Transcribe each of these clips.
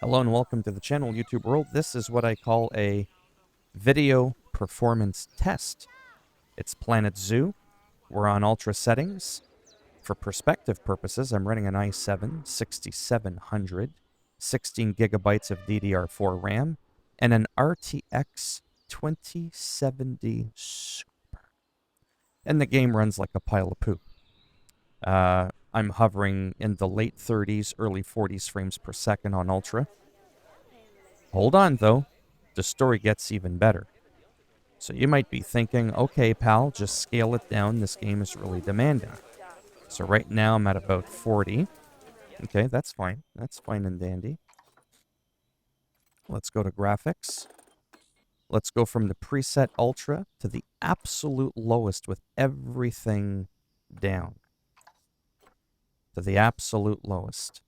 Hello and welcome to the channel, YouTube world. This is what I call a video performance test. It's Planet Zoo. We're on ultra settings. For perspective purposes, I'm running an i7 6700, 16 gigabytes of DDR4 RAM, and an RTX 2070 Super. And the game runs like a pile of poop. I'm hovering in the late 30s, early 40s frames per second on ultra. Hold on, though. The story gets even better. So you might be thinking, okay, pal, just scale it down. This game is really demanding. So right now I'm at about 40. Okay, that's fine. That's fine and dandy. Let's go to graphics. Let's go from the preset ultra to the absolute lowest with everything down. To the absolute lowest.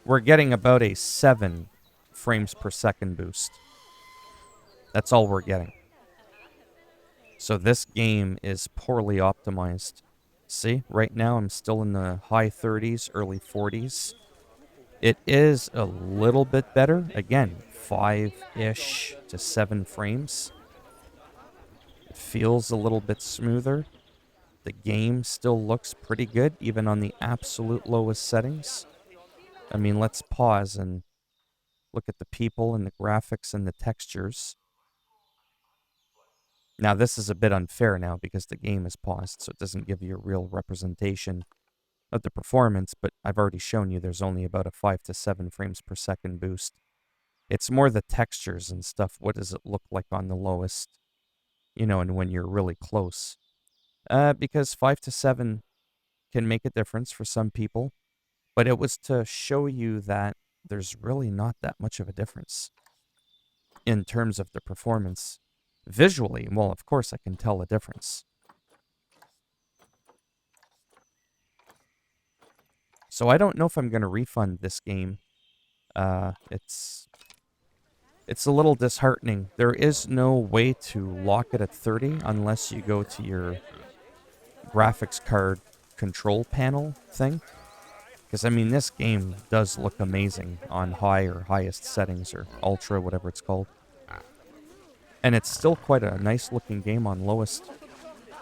We're getting about a 7 frames per second boost. That's all we're getting. So this game is poorly optimized. See, right now I'm still in the high 30s, early 40s. It is a little bit better. Again, 5-ish to 7 frames. It feels a little bit smoother. The game still looks pretty good, even on the absolute lowest settings. I mean, let's pause and look at the people and the graphics and the textures. Now, this is a bit unfair now because the game is paused, so it doesn't give you a real representation of the performance, but I've already shown you there's only about a 5 to 7 frames per second boost. It's more the textures and stuff. What does it look like on the lowest? You know, and when you're really close. Because 5 to 7 can make a difference for some people, but it was to show you that there's really not that much of a difference in terms of the performance. Visually, well, of course I can tell a difference. So I don't know if I'm going to refund this game. It's a little disheartening. There is no way to lock it at 30 unless you go to your graphics card control panel thing. Because, I mean, this game does look amazing on high or highest settings or ultra, whatever it's called. And it's still quite a nice looking game on lowest.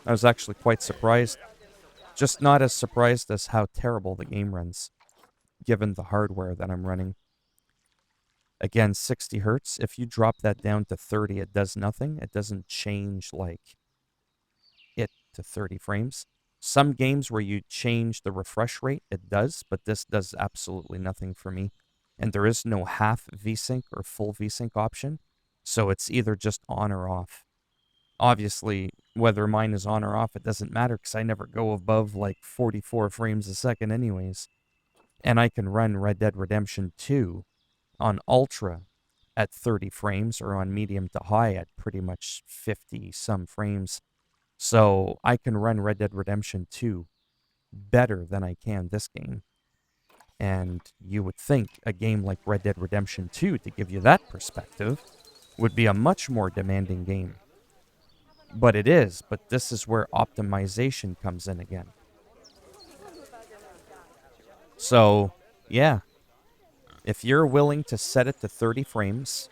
I was actually quite surprised. Just not as surprised as how terrible the game runs, given the hardware that I'm running. Again, 60 hertz. If you drop that down to 30, it does nothing. It doesn't change like it to 30 frames. Some games where you change the refresh rate, it does, but this does absolutely nothing for me. And there is no half VSync or full VSync option, so it's either just on or off. Obviously, whether mine is on or off, it doesn't matter because I never go above like 44 frames a second anyways. And I can run Red Dead Redemption 2 on Ultra at 30 frames or on medium to high at pretty much 50 some frames. So I can run Red Dead Redemption 2 better than I can this game. And you would think a game like Red Dead Redemption 2, to give you that perspective, would be a much more demanding game. But it is, but this is where optimization comes in again. So, yeah. If you're willing to set it to 30 frames,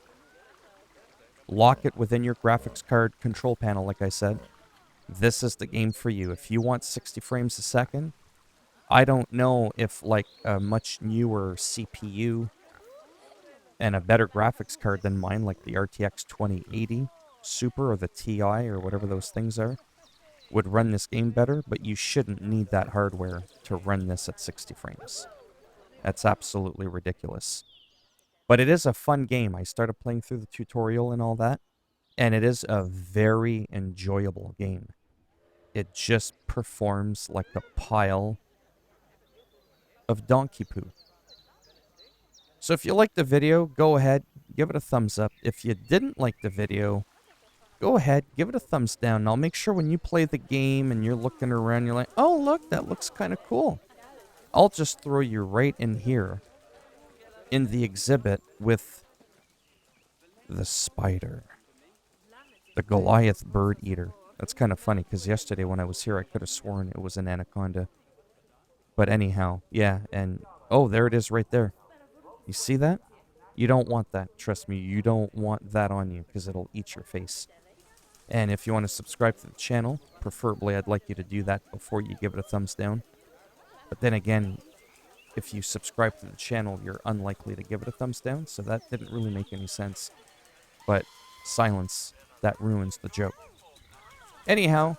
lock it within your graphics card control panel, like I said, this is the game for you. If you want 60 frames a second, I don't know if like a much newer CPU and a better graphics card than mine, like the RTX 2080 Super or the TI or whatever those things are, would run this game better, but you shouldn't need that hardware to run this at 60 frames. That's absolutely ridiculous. But it is a fun game. I started playing through the tutorial and all that, and it is a very enjoyable game. It just performs like a pile of donkey poo. So if you liked the video, go ahead, give it a thumbs up. If you didn't like the video, go ahead, give it a thumbs down. And I'll make sure when you play the game and you're looking around, you're like, oh, look, that looks kind of cool. I'll just throw you right in here in the exhibit with the spider. The Goliath bird eater. That's kind of funny because yesterday when I was here, I could have sworn it was an anaconda. But anyhow, yeah, and Oh, there it is right there. You see that? You don't want that. Trust me, you don't want that on you because it'll eat your face. And if you want to subscribe to the channel, preferably I'd like you to do that before you give it a thumbs down. But then again, if you subscribe to the channel, you're unlikely to give it a thumbs down, so that didn't really make any sense. But silence, that ruins the joke. Anyhow,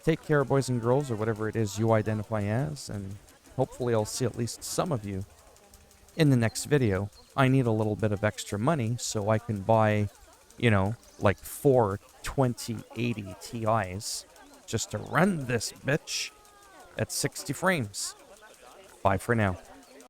take care, boys and girls, or whatever it is you identify as, and hopefully I'll see at least some of you in the next video. I need a little bit of extra money so I can buy, like 4 2080 Ti's just to run this bitch at 60 frames. Bye for now.